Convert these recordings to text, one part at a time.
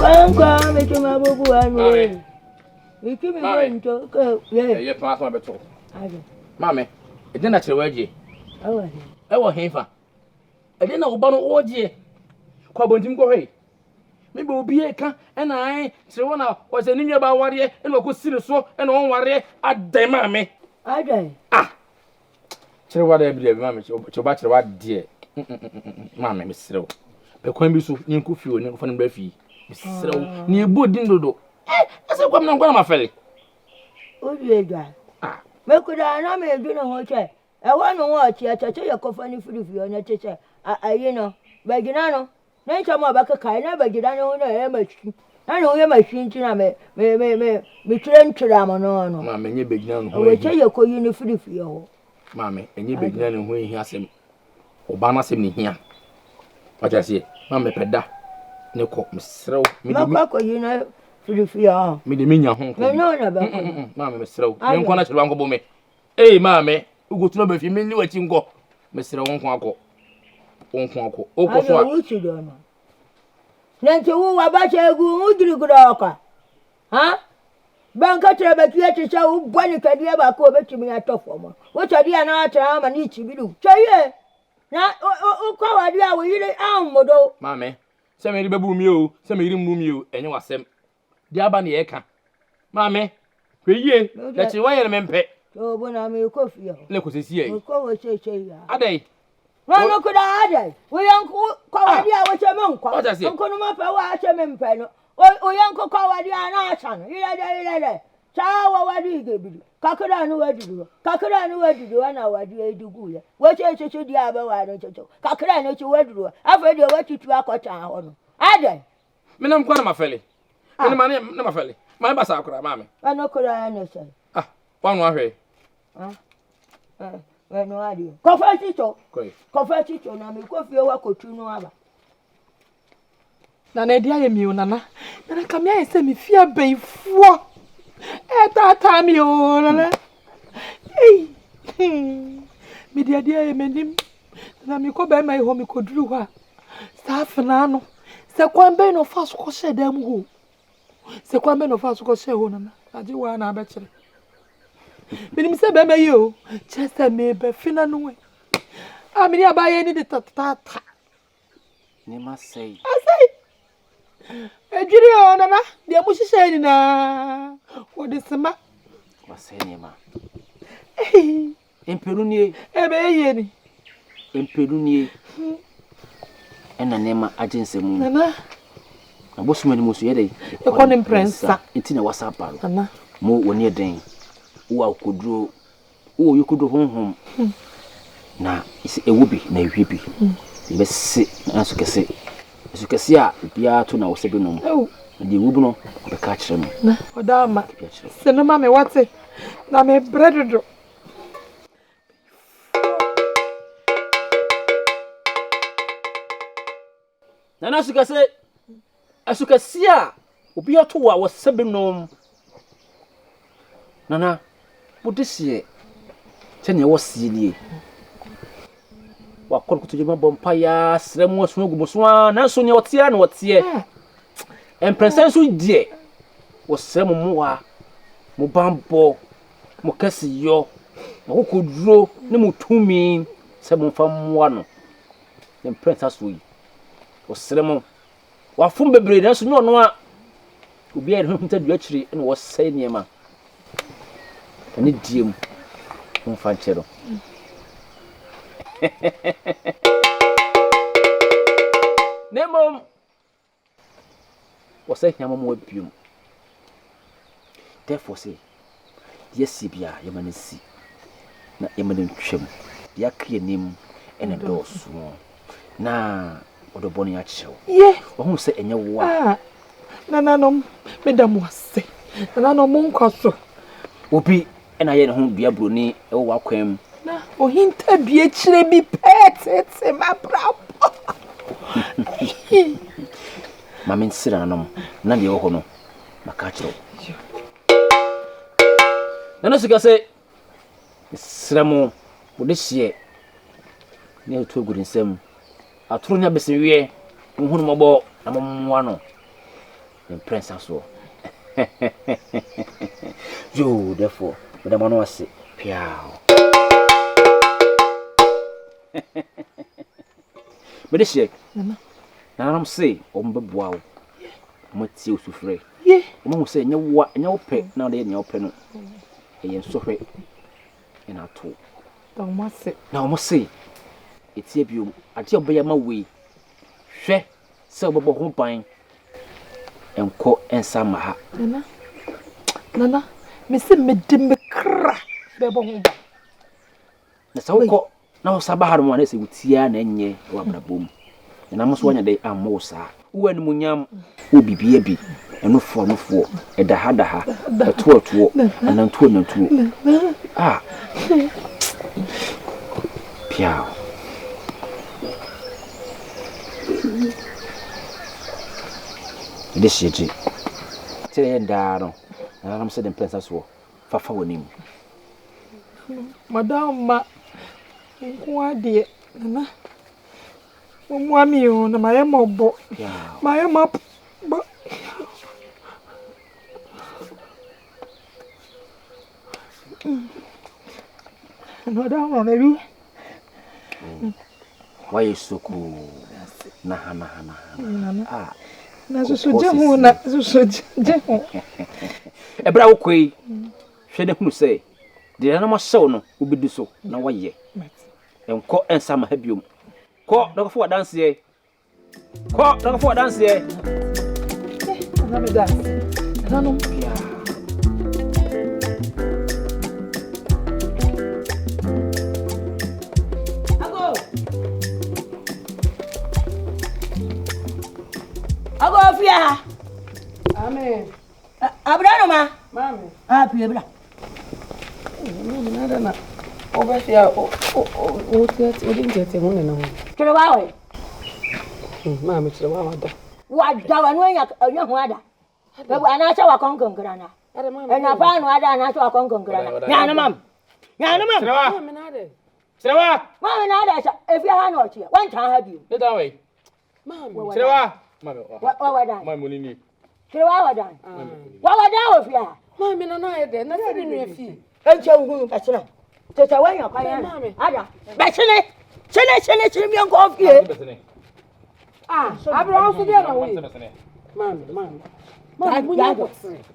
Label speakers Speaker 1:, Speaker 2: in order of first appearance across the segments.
Speaker 1: Kwa me chuma bobu anu. Iki me go nto ko
Speaker 2: ye pa so beto.
Speaker 1: Ade.
Speaker 2: Mame, e dey na kire waje.
Speaker 1: Awa.
Speaker 2: E wo henfa. E dey na wo ba no oje. Kwa bontim ko hwe. Me be obi e ka e na ai kire wo na wo se ni nwa ba ware e na ko sire so e na won ware adai mame.
Speaker 1: Ade.
Speaker 2: Ah. Kire wa da bi mame, che ba kire wa de. Mame me sire wo. Be kwan bi so nku fi o ne ko fa no bra fi. Me sire wo. Ni ebo din dodo. Ese kwa mna ngwa ma fele.
Speaker 1: Odu edwa. Me kuda na me edu no ho che. E wo no wo che che ye kofa ni firifi o ne che ayi no. Ba gina no. Na ncha mo ba kai na ba gina no na e machi. Na no ye machi ntina me tire ntira mo no no.
Speaker 2: Ma me nye be gina no ho.
Speaker 1: O che ye ko yi ni firifi ho.
Speaker 2: Ma me enye be gina no ho hi asem. Oba na asem ni hia. Wacha sie. Ma me peda. Ne ko mesrew.
Speaker 1: Ma ko yi na firifi ho.
Speaker 2: Me de menya ho ko.
Speaker 1: Me no na ba.
Speaker 2: Ma me mesrew. Me nko na chirwa nko bo me. Eh ma me ugotuno ba fi me ni wachi ngo. Mesrew nko akọ. Nko akọ. Oko so a.
Speaker 1: Ayo uchi do no. Nanti wo wa ba chegu udiri gudoka. Ha? Banka tere ba kiye chicha u bwani kadia ba ko betimi atofo mo. Wo chadi ana atra ma ni chibidu. Chaye. Na o kwa wadi a wo yire ammodo.
Speaker 2: Ma me. Se me ri bebu mi o, se me ri mu mi o, enye wasem. Di aba na ye ka. Ma me. Hweye. Na chi wa ye me mpe.
Speaker 1: O bona me ko fie ho.
Speaker 2: Le ko sesi ye.
Speaker 1: Ko wo che ya.
Speaker 2: Adai.
Speaker 1: No kuda adai. Wo yanku kwa wadi a wo che me nkwa. Nko no ma pa wa che me mpe no. O yanku kwa wadi a na acha no. Ire. Chawa wadi gebidu. Kakura no wadidu ana wadi edugu ya. Wo che di aba wa no che. Kakura no che wadidu. Afa de wa titu akota ho no. Adai.
Speaker 2: Me nam kwa na mafele. Me ma na mafele. Ma ba sa akura ma me.
Speaker 1: Ano kura no che.
Speaker 2: Wanu ahwe.
Speaker 1: Wanu adi. Kofa chicho.
Speaker 2: Koi.
Speaker 1: Kofa chicho na me ko fie wa kotu no aba.
Speaker 3: Na dia ye mi onana. Na kamia ye se mi fie benfuo. Tata mi onana. Mi dia ye menim. Na mi ko be mai ho mi ko duru ho. Sa afna no. Se kwambe no fa so ko she dem ho. Se kwambe no fa so ko she ho nana. Aje wa na ba kire. Minim se be me yo. Chese me be fina no we. Amini abaye ni de tata.
Speaker 2: Ni ma sei.
Speaker 3: Ejiri onana, de mushishe ni na. Wo de sema.
Speaker 2: Wa sei ni ma.
Speaker 3: Emperu ni ebe ye ni.
Speaker 2: Emperu ni. Ena nema agensemu.
Speaker 3: Nana.
Speaker 2: Abosuma ni musu ye dey.
Speaker 3: E ko ni prensa.
Speaker 2: Enti na WhatsApp aro.
Speaker 3: Nana.
Speaker 2: Mo woni eden. Wo akoduro. Wo yokodo honhom. Na isi ewubi na ehwebi. Ibe se na so kese. So kese a bia to na wo sebe no. De ewubu no be ka kire no.
Speaker 3: Na oda ma. Se no ma me wate. Na me bredodo.
Speaker 2: Na so kese. Aso kese a obi ato wa wo sebe no. Nana Budisia, Tanya was silly. What could you bompa ya, Sremo, Snuguswan, and soon your tian, what's here? And Princess dear was Sremo Moa, Mobambo, Mocassi, yo, who could draw no to me, 7 from 1. Then Princess we was Sremo. What from the breed, and so no who be at home to the tree and was saying, Yama. Ani diem on fanchero Nemo was saying yama mo bium. Therefore say yes bia yama si na yama ntwem dia krie nim ene dosu na odoboni a chew
Speaker 3: ye
Speaker 2: ohu se enye wa
Speaker 3: nananom medam wase nananom nkoso
Speaker 2: obi ena ye ne ho bia broni e wo wakwam
Speaker 3: na ohinta bia kire bi petete ma brapo
Speaker 2: mama nsira nanom na de wo ho no maka kire nana sika se sramo wo de hie ne to gudinsem atoro nya bese wie nhunu mobo na momwa no prince so. Yo, therefore, with the man was say, piao. But this year, now I'm say, wow, what's you so free? Yeah, Mom say, no, what, no pay, now they no pen. And so free. And I told.
Speaker 3: Don't must say.
Speaker 2: Now, I must say, it's you at your bay my way. She, so bubble home pine and call and summer. Nana,
Speaker 3: Missy Medimbe cra, Bebo.
Speaker 2: The so called now Sabah one is with Tian and ye, Ba'Ta Buo. And I must one a day am more, sir. When Munyam will be baby, and no for, a dahadaha, a 12 and then 2. Ah, Piao. This year, today and down, and I'm sitting Princess War, Fafa with him.
Speaker 3: Madame, what dear, Nana? Mammy, on my ammo, my am up, but no down, maybe.
Speaker 2: Why you so cool? Nah. Ah.
Speaker 3: Nazo sojamo na sojamo.
Speaker 2: Ebra wo kwei. Hwe ne hunu say. De na ma show no obidu so na waye. Enko ensama ha biom. Ko na ko dance ye. Ko na ko dance ye.
Speaker 3: Na me dance. Na no pia.
Speaker 1: Ago afia.
Speaker 3: Amen.
Speaker 1: Abrano ma.
Speaker 3: Mami.
Speaker 1: Ah, pia bra.
Speaker 3: Nada na. Obafia o didn't ho ne na ho.
Speaker 1: Kire wa we.
Speaker 3: Mami kire wa wada.
Speaker 1: Wada wa no anya ho ada. Bebu anacha wa konkonkra na. Ena pa no ada anacha wa konkonkra na. Nya na mam.
Speaker 2: Kire wa.
Speaker 3: Mami na de.
Speaker 2: Kire wa.
Speaker 1: Mami na ada efia ha no chi. Wan tan ha bi.
Speaker 2: Ne da we.
Speaker 3: Mami.
Speaker 2: Kire wa. Mami.
Speaker 1: Wa wada.
Speaker 2: Mami monini.
Speaker 1: Kire wa wada. Wa wada wo fia.
Speaker 3: Mami na ye de. Na se ni nu afi.
Speaker 1: Enche wu ka chira. Teta wa yan kwa yan. Ada. Ba chene mi enko ofie.
Speaker 3: Ah, abro so dia na we. Mami. Mami munya ko.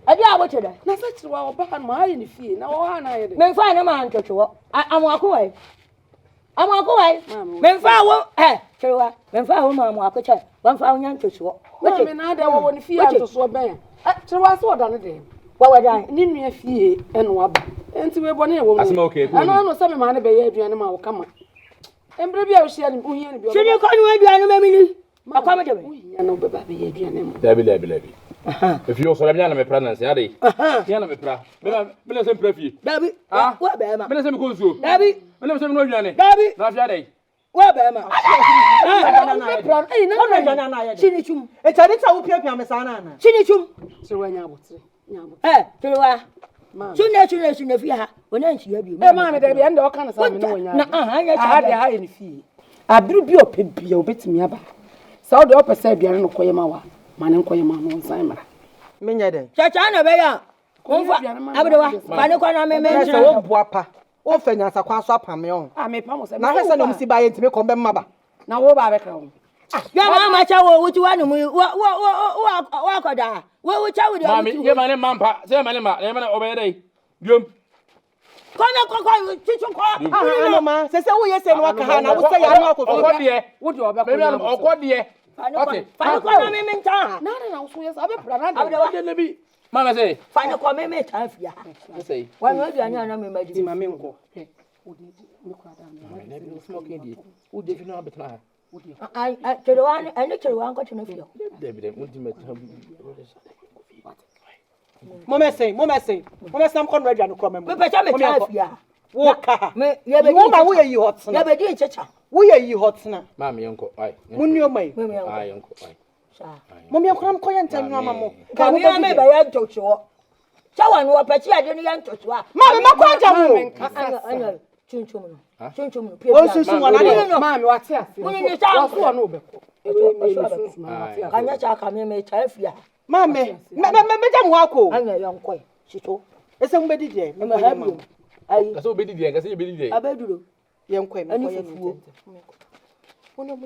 Speaker 1: Adi abo chede.
Speaker 3: Na se chiri wa oba no aye ni fie. Na wo ha na ye de.
Speaker 1: Me fa na ma ntotwo. Amwako wai. Me fa wo chiriwa. Me fa wo ma amwako che. Wan fa wo nya ntotwo.
Speaker 3: Mami na de wo ni fie antoso ben. Chiri wa so oda ne de.
Speaker 1: Wa wada.
Speaker 3: Ni nua fie eno aba. Enti we bone wo.
Speaker 2: Asema okay.
Speaker 3: Ano se me ma ne be ye aduane ma wo kama. Embre bia wo hia ni ohia ni bi.
Speaker 1: Chiri ko ni aduane mamini. Akwa me de.
Speaker 3: Ohia no be ba be ye aduane mo.
Speaker 2: Labi. If you so na me pregnancy ade. Ya na me pra. Me na se pra fie.
Speaker 1: Dabi. Wa be ma.
Speaker 2: Me na se me ko nsuo.
Speaker 1: Dabi.
Speaker 2: Me na se me no aduane.
Speaker 1: Dabi.
Speaker 2: Na afia dai.
Speaker 1: Wa be ma. Chini chum.
Speaker 4: E tani ta wo piapia me sana na.
Speaker 1: Chini chum.
Speaker 3: Chiri wa nya abotire.
Speaker 1: Chiriwa. Chune fi ha. Ona nchi ya bi.
Speaker 3: Mami de bia nda o kan sa me no nya.
Speaker 1: Na anya cha.
Speaker 3: Ha ye ni fie. Abiru bi opebia obetimi aba. Sa o de opese aduane no koyema wa. Mane koyema no nsan mara.
Speaker 4: Menya den.
Speaker 1: Chacha na be ya. Konfa abrewa. Mane kwa na me
Speaker 4: Se wo boapa. Wo fa nyansa kwa so apame on.
Speaker 3: Me pa mo se.
Speaker 4: Na hese na msi ba ye ntime ko be mmaba.
Speaker 3: Na wo ba be ka wo.
Speaker 1: Ya ma cha wo wuti wa no mu wa koda. Wo cha wo de.
Speaker 2: Mami, ye mane mampa. Se mane ma. Ye mane obeye dai. Biom.
Speaker 1: Kono chichu kwa.
Speaker 4: Ano ma, se wo ye se no aka ha na wo se ya no akofo.
Speaker 2: Okode.
Speaker 3: Wo de obe ko.
Speaker 2: Me okode.
Speaker 1: Fani kwa me nta.
Speaker 3: Na wo so yes abe pra na
Speaker 1: Abrewa.
Speaker 2: De lebi. Mama say.
Speaker 1: Fani kwa me ta fia.
Speaker 2: Say.
Speaker 1: Wa no aduane na me madi.
Speaker 3: Ma me nko.
Speaker 2: Me smoking di. Wo de fi na betna.
Speaker 1: Chiriwa nko chine fia.
Speaker 2: David, mo di met.
Speaker 4: Momese am kon ready an come.
Speaker 1: Me pecha me ta fia.
Speaker 4: Wo ka.
Speaker 1: Me ye be.
Speaker 4: Wo na wo ye yi hot na.
Speaker 1: Ye be di checha.
Speaker 4: Wo ye yi hot na.
Speaker 2: Mami yonko. Ai.
Speaker 4: Munni o mai.
Speaker 2: Ai yonko. Ai.
Speaker 1: Sa.
Speaker 4: Mommy akram ko yanta nwa mamo.
Speaker 1: Ka mi me be ya ntotwo. Chawa no pechi ade ni ya ntotwo a.
Speaker 4: Mami makwaja wo.
Speaker 1: Anya chunchum no. Chunchum no.
Speaker 4: O susu wana
Speaker 1: no.
Speaker 3: Mami wate ase.
Speaker 1: Muni ni sa.
Speaker 3: Wo so no be ko.
Speaker 1: Kanya cha ka me ta fia.
Speaker 4: Mame, me wako.
Speaker 1: Anya yankwa. Shito.
Speaker 4: Ese mu bedi die.
Speaker 1: Me habi. Ai.
Speaker 2: Kase obedi die, kase obedi die.
Speaker 1: Abeduro.
Speaker 4: Yankwa me
Speaker 1: Ani
Speaker 4: ko ye
Speaker 1: fufuo.
Speaker 4: Munyo.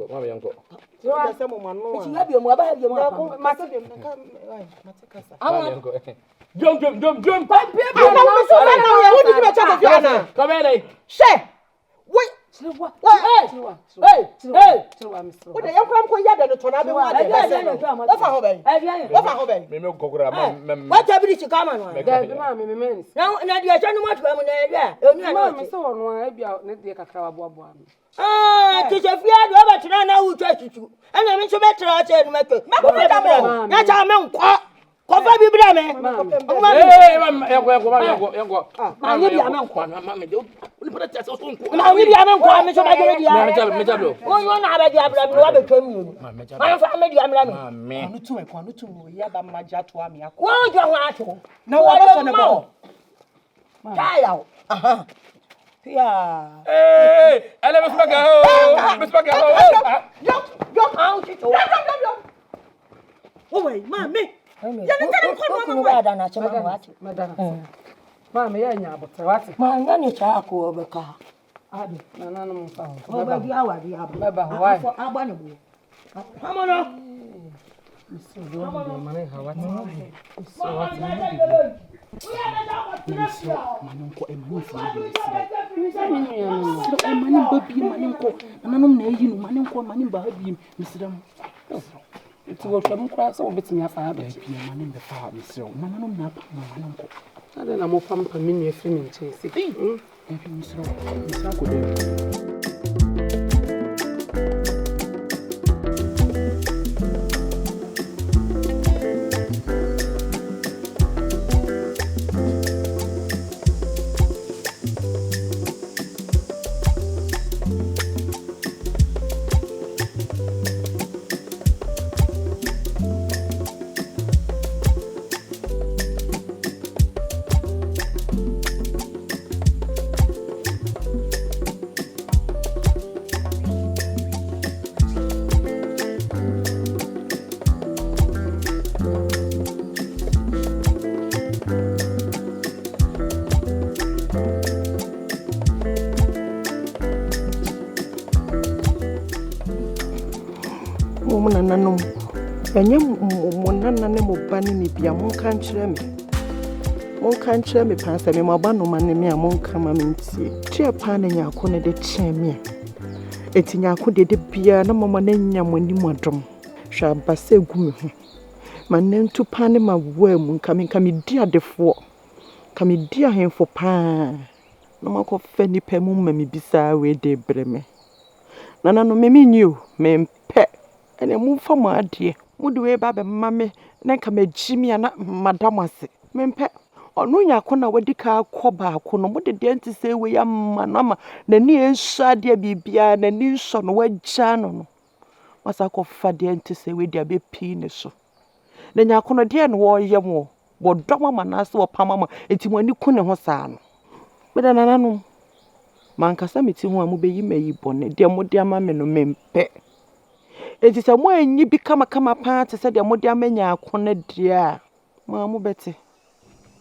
Speaker 2: Mama yanko.
Speaker 4: So ese mu manu.
Speaker 1: Ti habi mu aba habi mu apa.
Speaker 4: Mate dem nka ai mate kasa.
Speaker 2: Mama yanko. Jom.
Speaker 1: Papi.
Speaker 2: Come here.
Speaker 4: She. Wait.
Speaker 1: Chiwa.
Speaker 4: Hey. What the young ko ya da to na be wa da. What for hobe?
Speaker 2: Me kokura mam.
Speaker 1: What have you come on?
Speaker 3: me.
Speaker 1: Na dia chanu matu ba mu na dia. Oni ana.
Speaker 3: Me so ono a bia ne de kakra boaboa me.
Speaker 1: Ti se fia do ba tena na wu twa tutu. Ana me so betra che no make. Me ko da mo. Na cha me nkwa. Kofa bi bra me.
Speaker 2: Yanko.
Speaker 1: Ma ni bia me nkwa.
Speaker 2: Mama me do. Ni pata tsa so nkwa.
Speaker 1: Ma ni bia me nkwa me so ba je dia.
Speaker 2: Me jablo.
Speaker 1: Won na ba dia bra me wa be twam ni. Ma fa me dia bra me.
Speaker 2: Mama.
Speaker 4: Kwanu tu ya ba maja to ami akọ.
Speaker 1: Won jo ho ato.
Speaker 4: Na wa ba so ne bo.
Speaker 1: Kaya. Aha. Pia.
Speaker 2: Ele me spaka ho.
Speaker 1: Yo, out it.
Speaker 4: Oh wait, mami.
Speaker 1: Ya ni tele ko no ba da na che ma wa che.
Speaker 3: Ma me ya nya abotre wate.
Speaker 1: Ma nya ni cha ko obeka.
Speaker 3: Abi na na no mfa ho.
Speaker 1: Oba di awadi abo.
Speaker 3: Meba ho wai.
Speaker 1: Agba ne bu. Hamono.
Speaker 3: So do do mane ha wate. So wate.
Speaker 2: Manonko emanisi emani babi manonko nanom na eyi no manonko manim ba habi misram
Speaker 3: Ti wo twam kra so obetimi afa ha be.
Speaker 2: bi manim be fa misram nanom na pa manonko
Speaker 3: Ade na mo pam pam menu efri mi nche se.
Speaker 2: Ebi misram ko de
Speaker 4: Nanom enye mo nana ne mo ba ne bia mo kan kire me pa se me mo ba no ma ne me a mo kan ma me ntie tie pa na nya ko ne de kye me eti nya ko de bia na mama na nya mo ni mo dom hwa ba se gu me ho ma ne ntu pa ne ma wa mu nka me di adefo ka me di ahemfo pa na ma ko fa ni pa mu ma me bisa we de breme nana no me nyu me mpe ene mu fam ade mu de we ba be mame na ka magimi ana madam ase mempe onu nya ko na wadi ka akọ ba ko no mu de de nti se we ya manama na ni ensu ade bibia na ni nso no wagya no wasa ko fa de nti se we de be pi ne so na nya ko no de no wo ye mo wo dom ma na se wo pamama enti mo ani ku ne ho saa no me da nananom mankasa meti ho amu be yi mayi bone de mo de ama me no mempe eti se mo anyi bi kama pa te se de mo de amanya akona dia ma mo bete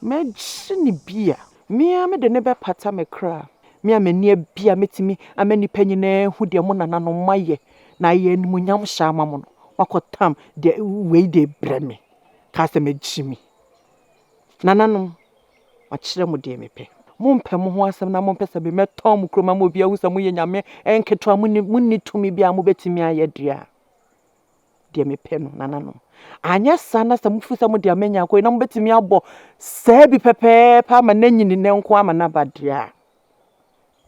Speaker 4: me gini bia me a me de ne be pata me kra me a mani bia metimi amani panyina hu de mo nana no maye na ye nmu nyam sha ma mo no wakotam de we de breme ka se me gimi nana no wa kire mo de mepe mo mpe mo ho asem na mo pese be metom kroma mo bia hu se mo ye nyame enketo munni tumi bia mo betimi aye dia de me pe no nana no anya sana sa mufu sa mo de amenya ko na mo betimi abo sa bi pepe pa ma na nyini ne nko ama na badia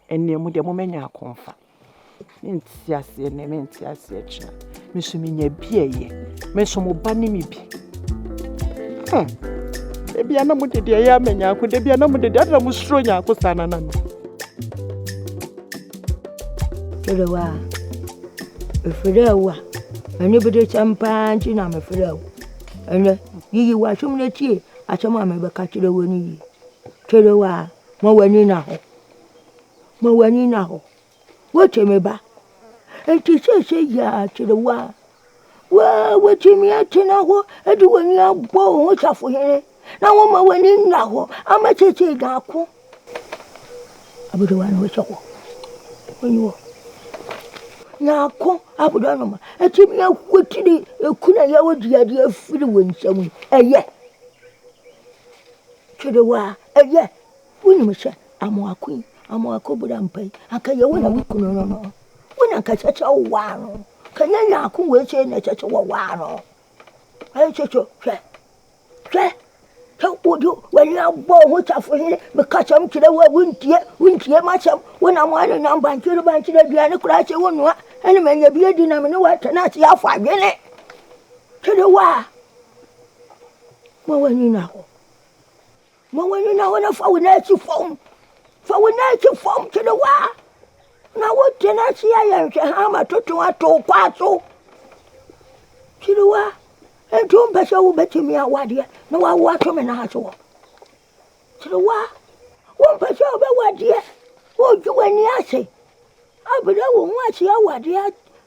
Speaker 4: enne mo de mo menya akonfa nti ase ne me nti ase acha me so menya biaye me so mo ba ne mi bi e bia na mo de ya amenya ko de bia na mo de ada mo suro nya ko sana na no
Speaker 1: Kerewa efrewa ani bede champanchi na mefrewa ene yiyi wa shumne tie achama me be ka kire woni kerewa mo wani na ho wo cheme ba enti se ya kerewa wa wetimi atina ho edi wani abo ho chafo here na wo ma wani nna ho amacheche ga ko abudo wani wo chako wani wo na ko abudo no ma etimi akwotiri ekuna ya wodi ade afiri wonsam eye chedewa eye woni mche amwako buda mpai akaye wona wikuno no wona kachacha wano kanya nyaku weche na chacha wano ayi checho hwe odo wani abo ho chafo here me kacha mkire wa wuntie macham wona mwana na bankire biane kura che wonua ene menya bi edi na me no wata na che afa adwene chedewa mo wani na ho na fa wona chi fom chedewa na wote na chi ya nhwe ha ma toto ato kwaso chedewa ento mpese wo betimi awade na wa wato me na haso chedewa wo mpese wo be wade wo juwani ase abere wo hu ase awade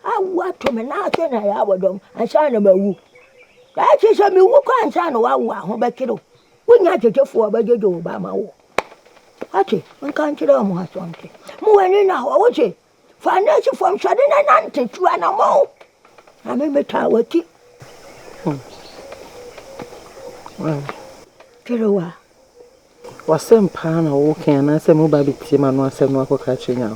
Speaker 1: awato me na haso na ya abodom ansa na mawu da chi se mi wu kwa ansa na wa wa ho bekiro wonya jejefo abajejo ba ma wo ati nkan kire mo hasonte mo wani na ho woche fa na chi fom shade na nante tuwa na mo na me meta wati Kerewa
Speaker 4: wasem pa na wo kan na se mo ba bitie ma no asem no akoka chenya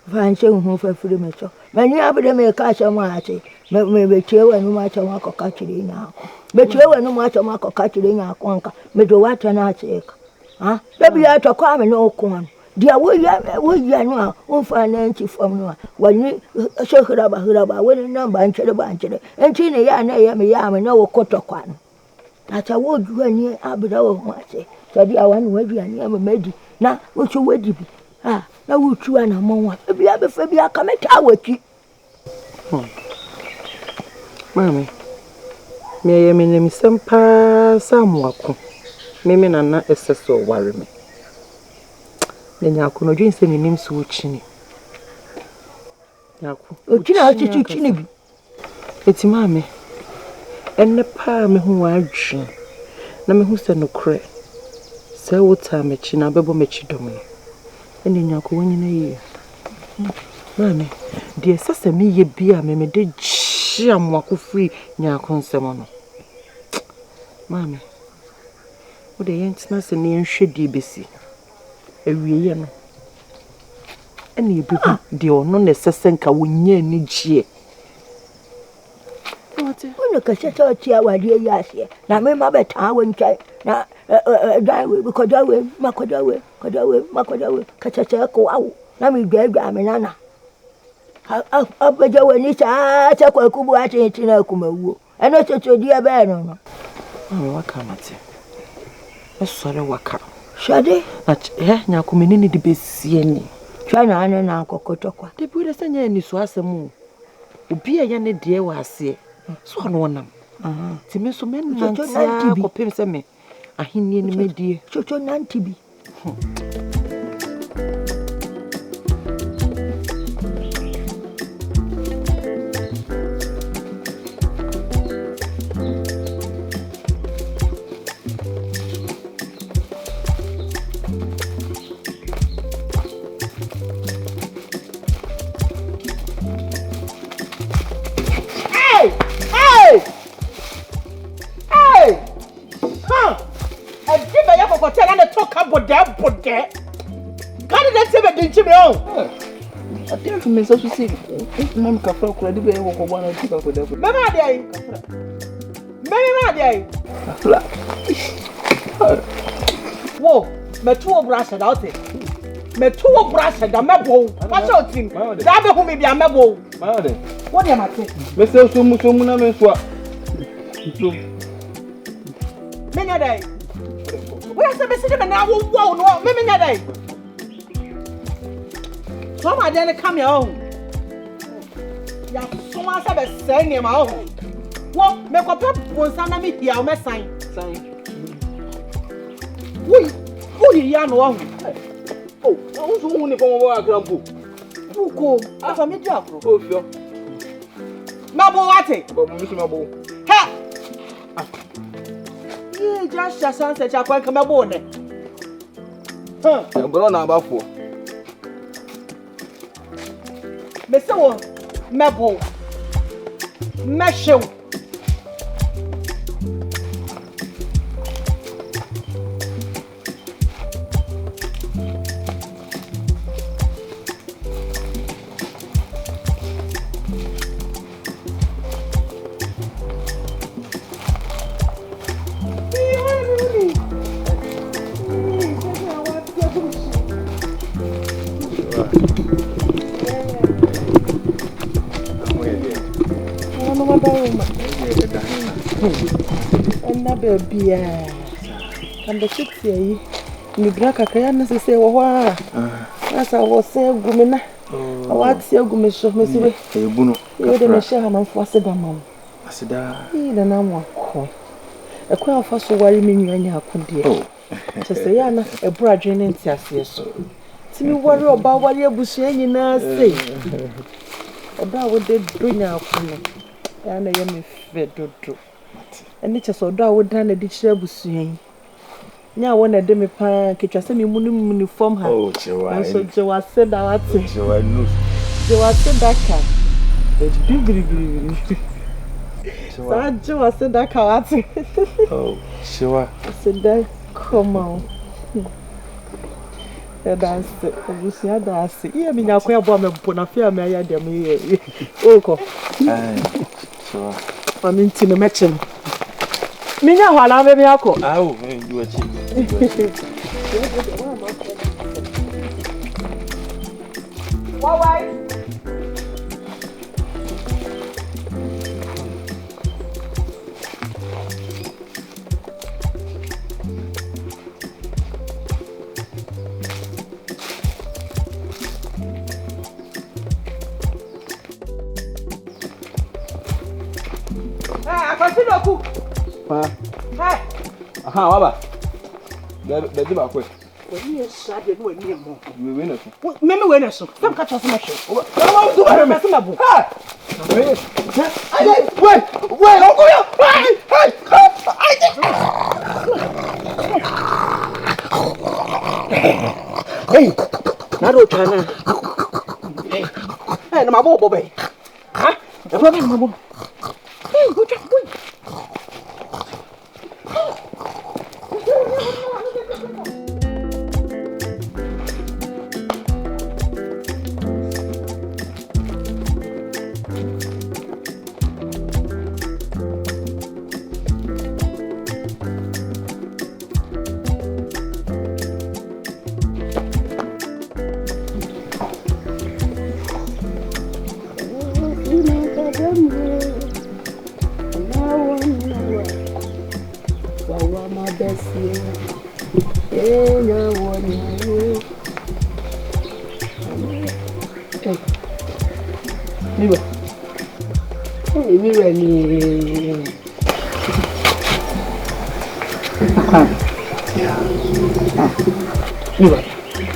Speaker 1: vanche hu fa firi mecho mani abede me ka che mo ate me betie wanu ma che mo akoka chire nya ako betie wanu ma che mo akoka chire nya ako nka me do wata na ate ka ha bebi ato kwa me no okon dia wo ya no a wo fa na nchi fam no a wani shehira ba wani nan ba nchere enti ne ya na ya me na wo kotokwa no ata wo duani abida wo ho ate tadi awani waduani amedi na wo chu wadi bi na wo chu ana monwa ebi abefa bi akameta awaki
Speaker 4: mami me ye me nem sempa samwako meme nana eseso ware me nenya akuno dwen se menim so ochini yaku
Speaker 1: ochina achichi chini bi
Speaker 4: eti mami enne pa me hu adwen na me hu se no kre se wota me chi na bebo me chi dom no enne nyako wanyina yi mami de sese me ye bia me de chia mwako free nyako nsem no mami de yentina se ne nhwedi besi ewieye no ene ebi de ono ne sesenka wonye ni gie
Speaker 1: wona ka se to tia wade yase na me ma beta wonkai na daiwe bikodawe makodawe ka se ko awu na me gwa me nana abeja woni sa ta kwa kubu ate tina kumawo eno chocho dia be no
Speaker 4: waka mate esore waka
Speaker 1: shade
Speaker 4: nyako menini de besie ni
Speaker 1: twana ane na kokotokwa
Speaker 4: de bude senya ni so asemu obi ya ne de wa ase so no wonam ti me so men nantia ko pem se me ahinni ni medie
Speaker 1: chocho nantibi
Speaker 2: Bode. Can you tell me the chimney?
Speaker 4: I think me so see. Mama ka fra kura di be wo ko bana ti ka ko da.
Speaker 2: Mama dey. Mama dey.
Speaker 4: Fra.
Speaker 2: Wo, me two brush da ote. Me two brush da mebo. Ma sha otim. Da be hu me bia mebo.
Speaker 4: Ma dey.
Speaker 2: What dey ma te?
Speaker 4: Me se so mu na me so a.
Speaker 2: Me nya dey. Where se be se me na wo no me nya dey. So ma dey come here oh. Ya so ma se be se ni ma oh. Wo me ko pe bonsa na me hia o me san. Woi ya no oh. Oh, o so hu ni ko mo wa krampo. Buko, afa me dia afro. Oh fio.
Speaker 4: Mabo wate.
Speaker 2: Mabo.
Speaker 4: Ha. Ye just sunset akwa ka mabo ne.
Speaker 2: Ngoro na abafo.
Speaker 4: Mese wo mabo. Meshew. Baby, and the chicks here, you black a can say, "Wow, as I was saying, Gumina, what's your gumisho, Miss Buno? You didn't share him for Sedamon. I said, he the name of call. A quail for so worry me when you have dear. To say, Anna, a brethren in Tias. To me, worry about what you're bushing in us say. About what they bring out for me, and I am fed to do. And it's so that would done a dish bussy. Now, when I did me pan, catch a semi uniform her. Oh, so Joe said that Joe said that car. So Joe said that car. Oh, sure. I said that come on. That's it. That's it. I mean, I'll quite bomb and put a fair mayor. Oh, sure. I'm into the matching. Minya hwana baby yako.
Speaker 2: Awu, you achieve.
Speaker 4: Why? I consider cook. Hey.
Speaker 2: Aha, waba. Bedi ba kwe.
Speaker 4: Oni esade no ani mo.
Speaker 2: We win it.
Speaker 4: Meme we na so. Sam ka chose ma hwe. Oba do ba me se ma bu. Ha. Wait. Don't go here. Hey. Na do chana. Hey, na ma bo be. Ha? E bo be ma bo. Hey, go check.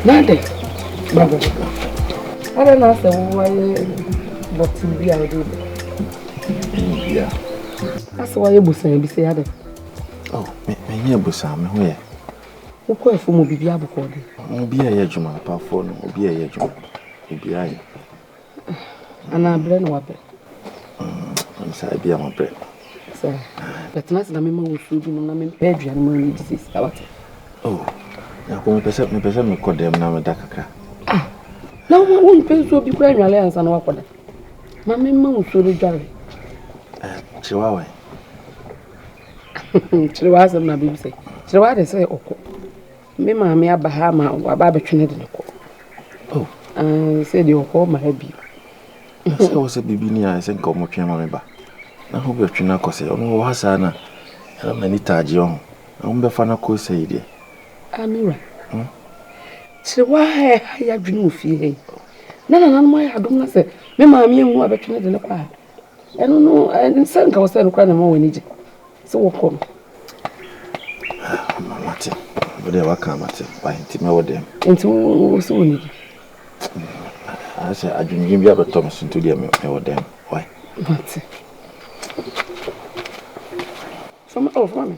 Speaker 4: Nade, baba. I don't know why, but to be I do.
Speaker 2: Yeah.
Speaker 4: That's why you busan be say other.
Speaker 2: Oh, me here busan me where?
Speaker 4: Who call for mo bibia bukode?
Speaker 2: Obi aye juma pa phone, obi aye juma. Obi aye.
Speaker 4: Ana bre no wabe.
Speaker 2: I'm say bia mo bre.
Speaker 4: So, but na me ma wo su bi no na me pe aduane mo ni disease awate.
Speaker 2: Oh. Ya ko me pese me kodem na me dakaka.
Speaker 4: Na wo penso bi kwa nwale ansa na wakoda. Ma me ma wo su ro dware.
Speaker 2: Chiwawa.
Speaker 4: Chiwawa sam na bibi say. Chiwawa de say okko. Me ma me abaha ma aba betwene de ko. Oh. Say de okko ma habi.
Speaker 2: Say wo say bibi ni a say nka mo twen ma me ba. Na ho betwene akose ono wo hasa na. Ela na ni taji on. Na mo be fa na ko say de.
Speaker 4: Amira. Chiwawa ya dwene ofie. Na mo ya dom na say me ma me hu abetwene de ne kwa. Eno no ensan ka wose no kwa na ma wani je. So wo kom.
Speaker 2: Mate. Bode waka mate. Ba nti me wode.
Speaker 4: Nti wo so woni.
Speaker 2: I say adwunjim bia betom so nto dia me wode. Why?
Speaker 3: What?
Speaker 4: From me.